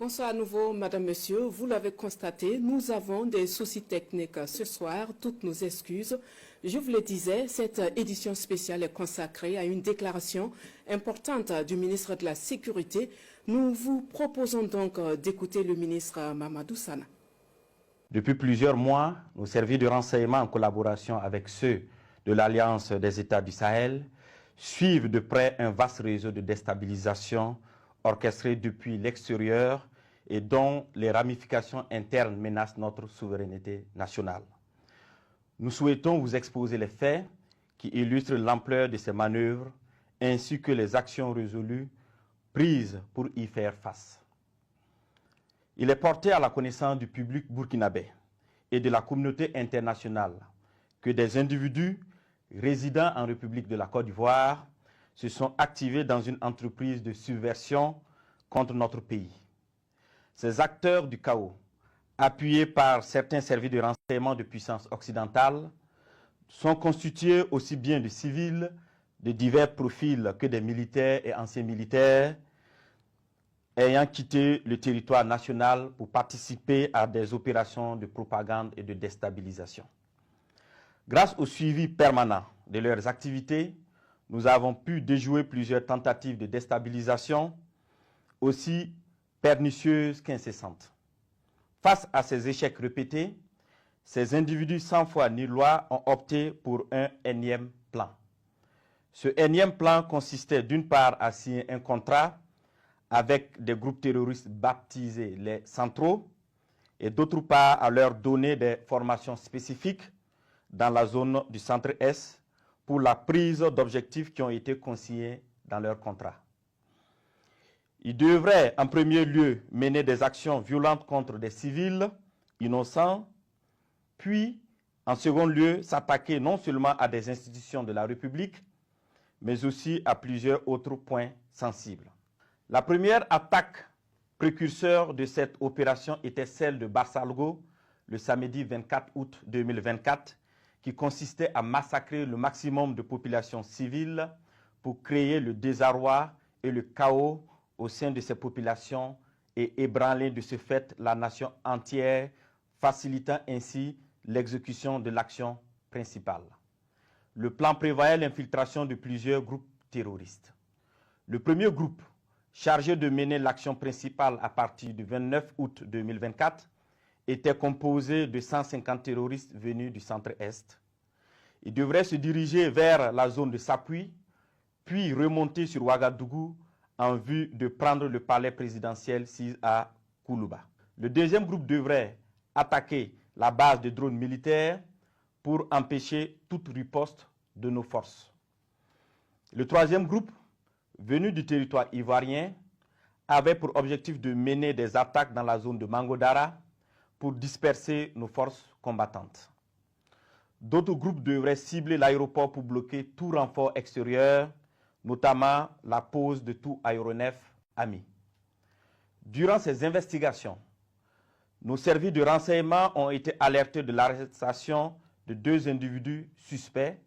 Bonsoir à nouveau, Madame, Monsieur. Vous l'avez constaté, nous avons des soucis techniques ce soir. Toutes nos excuses. Je vous le disais, cette édition spéciale est consacrée à une déclaration importante du ministre de la Sécurité. Nous vous proposons donc d'écouter le ministre Mamadou Sana. Depuis plusieurs mois, nos services de renseignement, en collaboration avec ceux de l'Alliance des États du Sahel, suivent de près un vaste réseau de déstabilisation orchestré depuis l'extérieur et dont les ramifications internes menacent notre souveraineté nationale. Nous souhaitons vous exposer les faits qui illustrent l'ampleur de ces manœuvres ainsi que les actions résolues prises pour y faire face. Il est porté à la connaissance du public burkinabé et de la communauté internationale que des individus résidant en République de la Côte d'Ivoire se sont activés dans une entreprise de subversion contre notre pays. Ces acteurs du chaos, appuyés par certains services de renseignement de puissance occidentale, sont constitués aussi bien de civils de divers profils que des militaires et anciens militaires ayant quitté le territoire national pour participer à des opérations de propagande et de déstabilisation. Grâce au suivi permanent de leurs activités, nous avons pu déjouer plusieurs tentatives de déstabilisation, aussi pernicieuses qu'incessantes. Face à ces échecs répétés, ces individus sans foi ni loi ont opté pour un énième plan. Ce énième plan consistait d'une part à signer un contrat avec des groupes terroristes baptisés les centraux et d'autre part à leur donner des formations spécifiques dans la zone du centre-est pour la prise d'objectifs qui ont été consignés dans leur contrat. Ils devraient en premier lieu mener des actions violentes contre des civils innocents, puis en second lieu s'attaquer non seulement à des institutions de la République, mais aussi à plusieurs autres points sensibles. La première attaque précurseur de cette opération était celle de Barsalgo le samedi 24 août 2024, qui consistait à massacrer le maximum de populations civiles pour créer le désarroi et le chaos au sein de ces populations et ébranler de ce fait la nation entière, facilitant ainsi l'exécution de l'action principale. Le plan prévoyait l'infiltration de plusieurs groupes terroristes. Le premier groupe, chargé de mener l'action principale à partir du 29 août 2024, était composé de 150 terroristes venus du centre-est. Ils devraient se diriger vers la zone de Sapui, puis remonter sur Ouagadougou en vue de prendre le palais présidentiel à Koulouba. Le deuxième groupe devrait attaquer la base de drones militaires pour empêcher toute riposte de nos forces. Le troisième groupe, venu du territoire ivoirien, avait pour objectif de mener des attaques dans la zone de Mangodara pour disperser nos forces combattantes. D'autres groupes devraient cibler l'aéroport pour bloquer tout renfort extérieur, notamment la pose de tout aéronef ami. Durant ces investigations, nos services de renseignement ont été alertés de l'arrestation de 2 individus suspects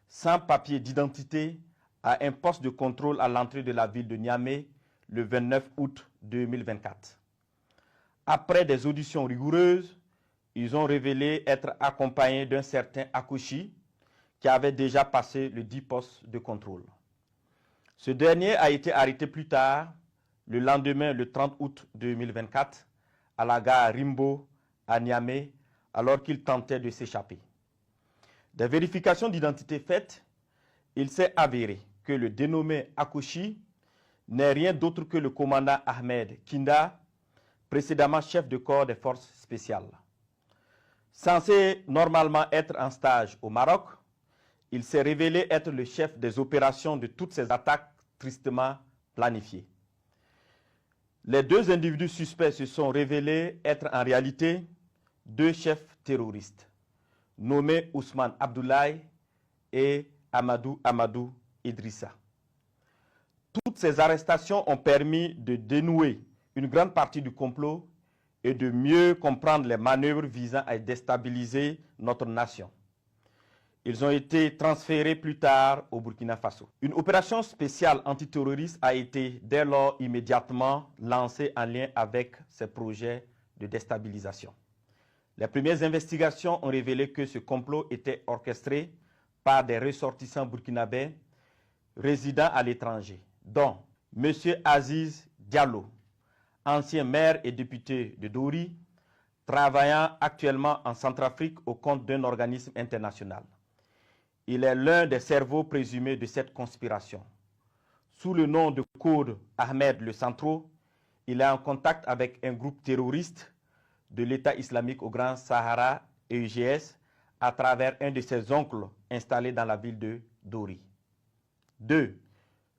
sans papier d'identité à un poste de contrôle à l'entrée de la ville de Niamey le 29 août 2024. Après des auditions rigoureuses, ils ont révélé être accompagnés d'un certain Akouchi qui avait déjà passé le 10 postes de contrôle. Ce dernier a été arrêté plus tard, le lendemain, le 30 août 2024, à la gare Rimbo à Niamey, alors qu'il tentait de s'échapper. Des vérifications d'identité faites, il s'est avéré que le dénommé Akouchi n'est rien d'autre que le commandant Ahmed Kinda, précédemment chef de corps des forces spéciales. Censé normalement être en stage au Maroc, il s'est révélé être le chef des opérations de toutes ces attaques tristement planifiées. Les 2 individus suspects se sont révélés être en réalité 2 chefs terroristes, nommés Ousmane Abdoulaye et Amadou Idrissa. Toutes ces arrestations ont permis de dénouer une grande partie du complot et de mieux comprendre les manœuvres visant à déstabiliser notre nation. Ils ont été transférés plus tard au Burkina Faso. Une opération spéciale antiterroriste a été dès lors immédiatement lancée en lien avec ces projets de déstabilisation. Les premières investigations ont révélé que ce complot était orchestré par des ressortissants burkinabés résidant à l'étranger, dont M. Aziz Diallo, ancien maire et député de Dori, travaillant actuellement en Centrafrique au compte d'un organisme international. Il est l'un des cerveaux présumés de cette conspiration. Sous le nom de code Ahmed le Centro, il est en contact avec un groupe terroriste de l'État islamique au Grand Sahara et UGS à travers un de ses oncles installé dans la ville de Dori. 2.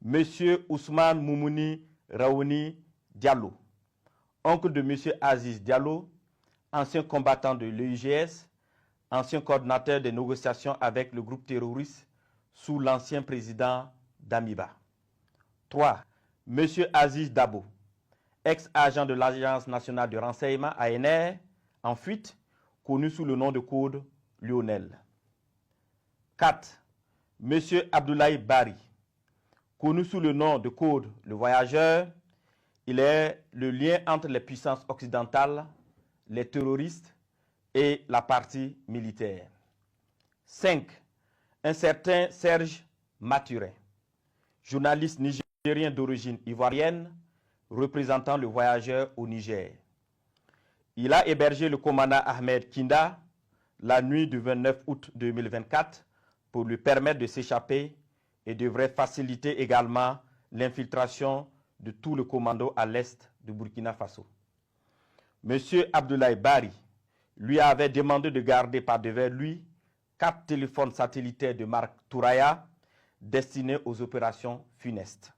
M. Ousmane Moumouni Raouni Diallo, oncle de M. Aziz Diallo, ancien combattant de l'UGS, ancien coordinateur des négociations avec le groupe terroriste sous l'ancien président Damiba. 3. M. Aziz Dabo, ex-agent de l'Agence nationale de renseignement ANR, en fuite, connu sous le nom de code Lionel. 4. M. Abdoulaye Bari, connu sous le nom de code Le Voyageur, il est le lien entre les puissances occidentales, les terroristes et la partie militaire. 5. Un certain Serge Maturin, journaliste nigérien d'origine ivoirienne, représentant Le Voyageur au Niger. Il a hébergé le commandant Ahmed Kinda la nuit du 29 août 2024 pour lui permettre de s'échapper et devrait faciliter également l'infiltration de tout le commando à l'est du Burkina Faso. M. Abdoulaye Bari lui avait demandé de garder par devers lui 4 téléphones satellitaires de marque Touraya destinés aux opérations funestes.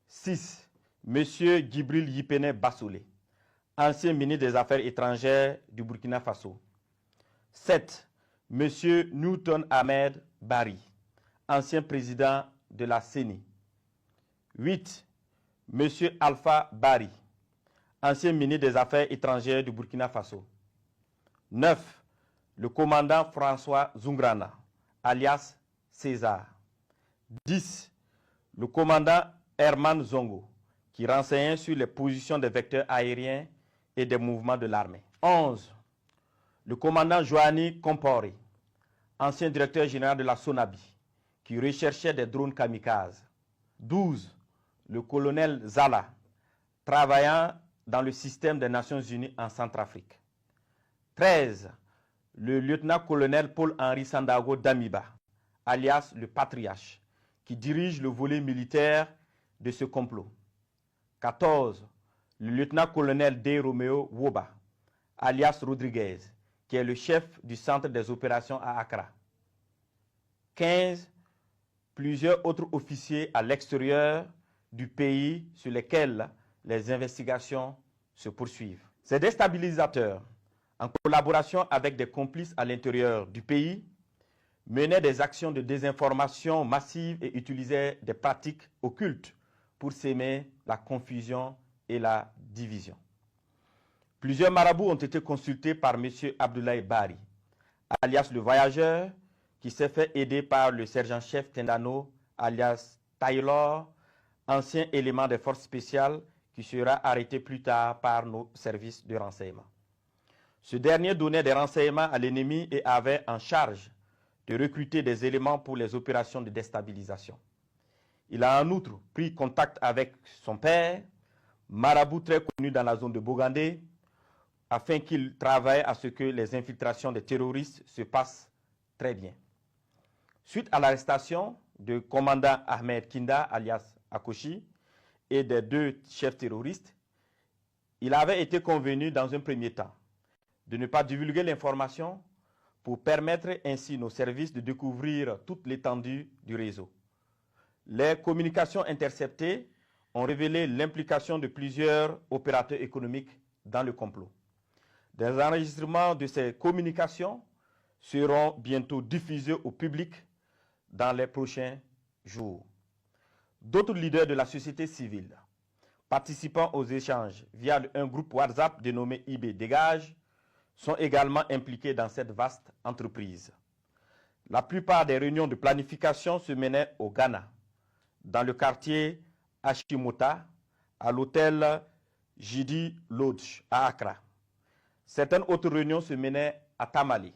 6. M. Djibril Yipene Bassolé, ancien ministre des Affaires étrangères du Burkina Faso. 7. M. Newton Ahmed Bari, ancien président de la CENI. 8. M. Alpha Bari, ancien ministre des Affaires étrangères du Burkina Faso. 9. Le commandant François Zungrana, alias César. 10. Le commandant Herman Zongo, qui renseignait sur les positions des vecteurs aériens et des mouvements de l'armée. 11. Le commandant Joanny Compore, ancien directeur général de la SONABI, qui recherchait des drones kamikazes. 12. Le colonel Zala, travaillant dans le système des Nations Unies en Centrafrique. 13. Le lieutenant-colonel Paul-Henri Sandago Damiba, alias le Patriarche, qui dirige le volet militaire de ce complot. 14. Le lieutenant-colonel D. Romeo Woba, alias Rodriguez, qui est le chef du centre des opérations à Accra. 15. Plusieurs autres officiers à l'extérieur du pays sur lesquels les investigations se poursuivent. Ces déstabilisateurs, en collaboration avec des complices à l'intérieur du pays, menaient des actions de désinformation massive et utilisaient des pratiques occultes pour s'aimer la confusion et la division. Plusieurs marabouts ont été consultés par M. Abdoulaye Bari, alias le Voyageur, qui s'est fait aider par le sergent-chef Tendano, alias Taylor, ancien élément des forces spéciales qui sera arrêté plus tard par nos services de renseignement. Ce dernier donnait des renseignements à l'ennemi et avait en charge de recruter des éléments pour les opérations de déstabilisation. Il a en outre pris contact avec son père, marabout très connu dans la zone de Bogandé, afin qu'il travaille à ce que les infiltrations des terroristes se passent très bien. Suite à l'arrestation du commandant Ahmed Kinda, alias Akoshi, et des 2 chefs terroristes, il avait été convenu dans un premier temps de ne pas divulguer l'information pour permettre ainsi nos services de découvrir toute l'étendue du réseau. Les communications interceptées ont révélé l'implication de plusieurs opérateurs économiques dans le complot. Des enregistrements de ces communications seront bientôt diffusés au public dans les prochains jours. D'autres leaders de la société civile participant aux échanges via un groupe WhatsApp dénommé IB Dégage sont également impliqués dans cette vaste entreprise. La plupart des réunions de planification se menaient au Ghana, dans le quartier Ashimota, à l'hôtel Jidi Lodge à Accra. Certaines autres réunions se menaient à Tamale,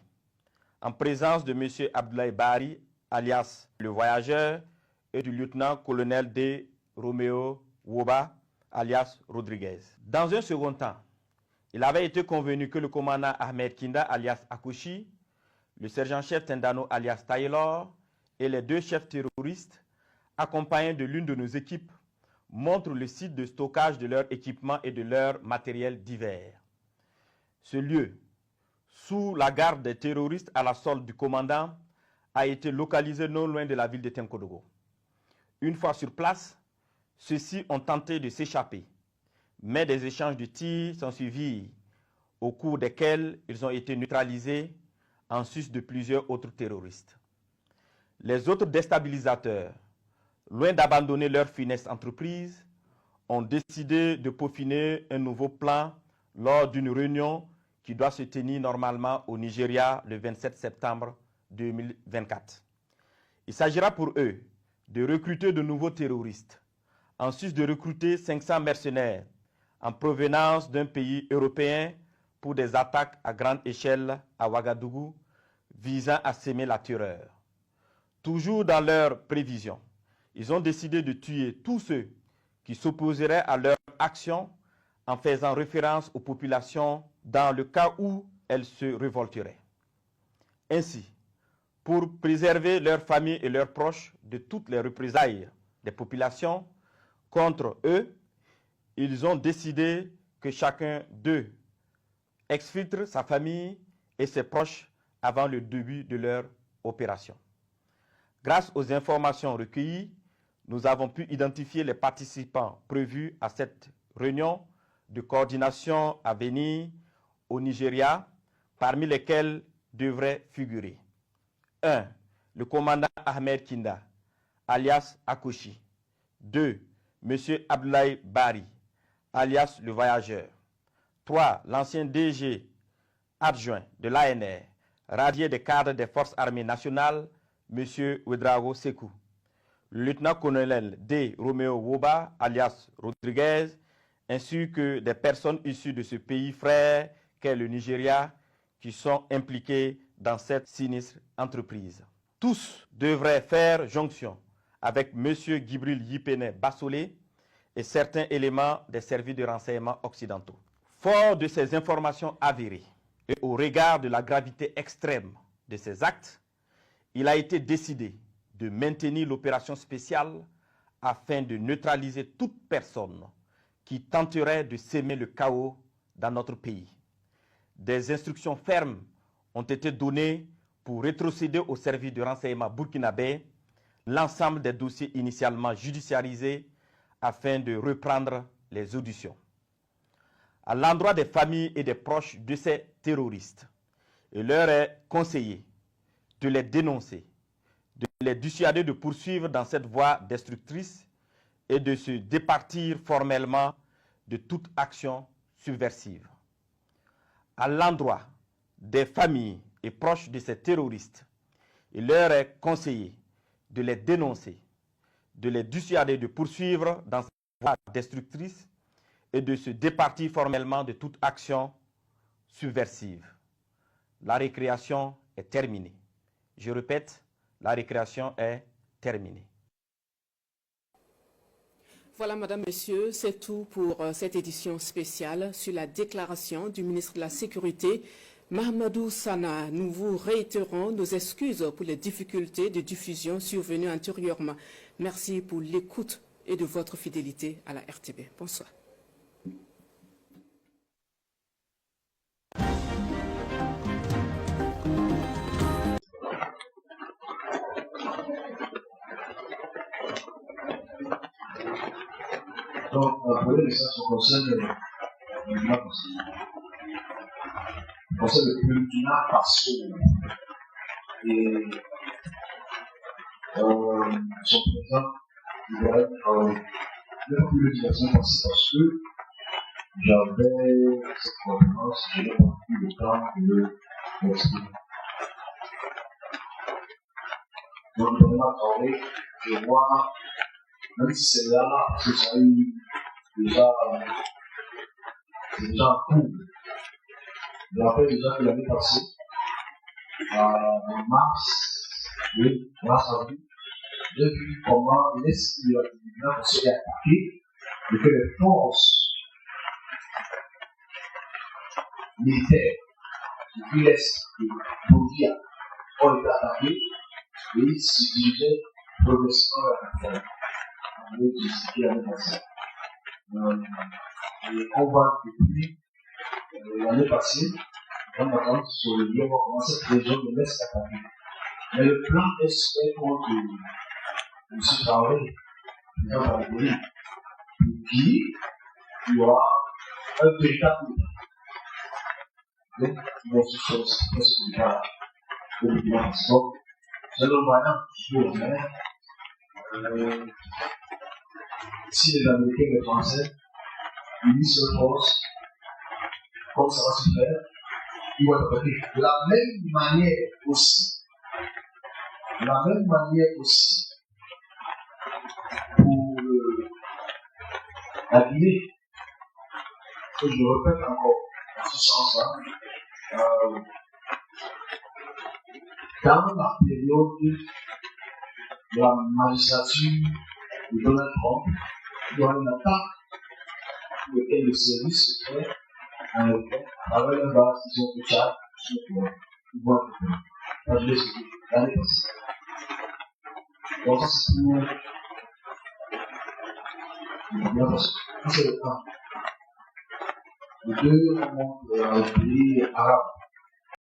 en présence de M. Abdoulaye Bari, alias le voyageur, et du lieutenant-colonel D. Romeo Woba, alias Rodriguez. Dans un second temps, il avait été convenu que le commandant Ahmed Kinda, alias Akushi, le sergent-chef Tendano, alias Taylor, et les deux chefs terroristes, accompagnés de l'une de nos équipes, montrent le site de stockage de leurs équipements et de leurs matériels divers. Ce lieu, sous la garde des terroristes à la solde du commandant, a été localisé non loin de la ville de Tenkodogo. Une fois sur place, ceux-ci ont tenté de s'échapper, mais des échanges de tirs sont suivis, au cours desquels ils ont été neutralisés en sus de plusieurs autres terroristes. Les autres déstabilisateurs, loin d'abandonner leur funeste entreprise, ont décidé de peaufiner un nouveau plan lors d'une réunion qui doit se tenir normalement au Nigeria le 27 septembre 2024. Il s'agira pour eux de recruter de nouveaux terroristes, en sus de recruter 500 mercenaires en provenance d'un pays européen pour des attaques à grande échelle à Ouagadougou visant à semer la terreur. Toujours dans leurs prévisions, ils ont décidé de tuer tous ceux qui s'opposeraient à leur action en faisant référence aux populations dans le cas où elles se révolteraient. Ainsi, pour préserver leurs familles et leurs proches de toutes les représailles des populations contre eux, ils ont décidé que chacun d'eux exfiltre sa famille et ses proches avant le début de leur opération. Grâce aux informations recueillies, nous avons pu identifier les participants prévus à cette réunion de coordination à venir au Nigeria, parmi lesquels devraient figurer 1. Le commandant Ahmed Kinda, alias Akushi. 2. M. Abdoulaye Bari, alias le voyageur. 3. L'ancien DG adjoint de l'ANR, radié des cadres des forces armées nationales, M. Ouedraogo Sekou. Le lieutenant-colonel D. Romeo Woba, alias Rodriguez, ainsi que des personnes issues de ce pays frère qu'est le Nigeria, qui sont impliquées dans cette sinistre entreprise. Tous devraient faire jonction avec M. Gibril Yipene Bassolé et certains éléments des services de renseignement occidentaux. Fort de ces informations avérées et au regard de la gravité extrême de ces actes, il a été décidé de maintenir l'opération spéciale afin de neutraliser toute personne qui tenterait de semer le chaos dans notre pays. Des instructions fermes ont été données pour rétrocéder au service de renseignement burkinabé l'ensemble des dossiers initialement judiciarisés afin de reprendre les auditions. À l'endroit des familles et des proches de ces terroristes, il leur est conseillé de les dénoncer, de les dissuader de poursuivre dans cette voie destructrice et de se départir formellement de toute action subversive. À l'endroit des familles et proches de ces terroristes, il leur est conseillé de les dénoncer, de les dissuader de poursuivre dans cette voie destructrice et de se départir formellement de toute action subversive. La récréation est terminée. Je répète, la récréation est terminée. Voilà, Madame, Messieurs, c'est tout pour cette édition spéciale sur la déclaration du ministre de la Sécurité, Mahamadou Sana. Nous vous réitérons nos excuses pour les difficultés de diffusion survenues antérieurement. Merci pour l'écoute et de votre fidélité à la RTB. Bonsoir. Donc, pour les messages qui concernent le Burkina Faso et son président, il va être même plus l'utilisation parce que j'avais cette conférence, je n'ai pas eu le temps de l'expliquer. Donc, vraiment, Traoré, je vois, même si c'est là, parce que ça a eu déjà, c'est déjà en cours. Je rappelle déjà que l'année passée, en mars, avril, j'ai vu comment l'Est de la Guinée s'est attaqué et que les forces militaires depuis l'Est de Bolivia ont été attaquées et ils se dirigeaient progressivement vers la frontière. De ce qui l'année passée. Et on va depuis l'année passée, on va sur le lien, on va commencer cette région de l'Est attaquée. Mais le plan est fait contre M. Traoré, président de la République, pour qui il y aura un véritable coup. Donc, ils vont se faire ce coup-là. Donc, c'est le moyen pour faire. Si les Américains et les Français unissent leurs forces, comme ça va se faire, ils vont être pris. De la même manière aussi, pour la Guinée, que je répète encore, dans ce sens-là, dans la période de la magistrature de Donald Trump, il y aura une attaque pour laquelle le service secret américain, à travers la base qu'ils ont fait Tchad, sur le point. Ils vont être pris. Là, je l'ai expliqué l'année passée. Donc, ça, c'est pour c'est le 1. Le 2, on montre les pays arabes.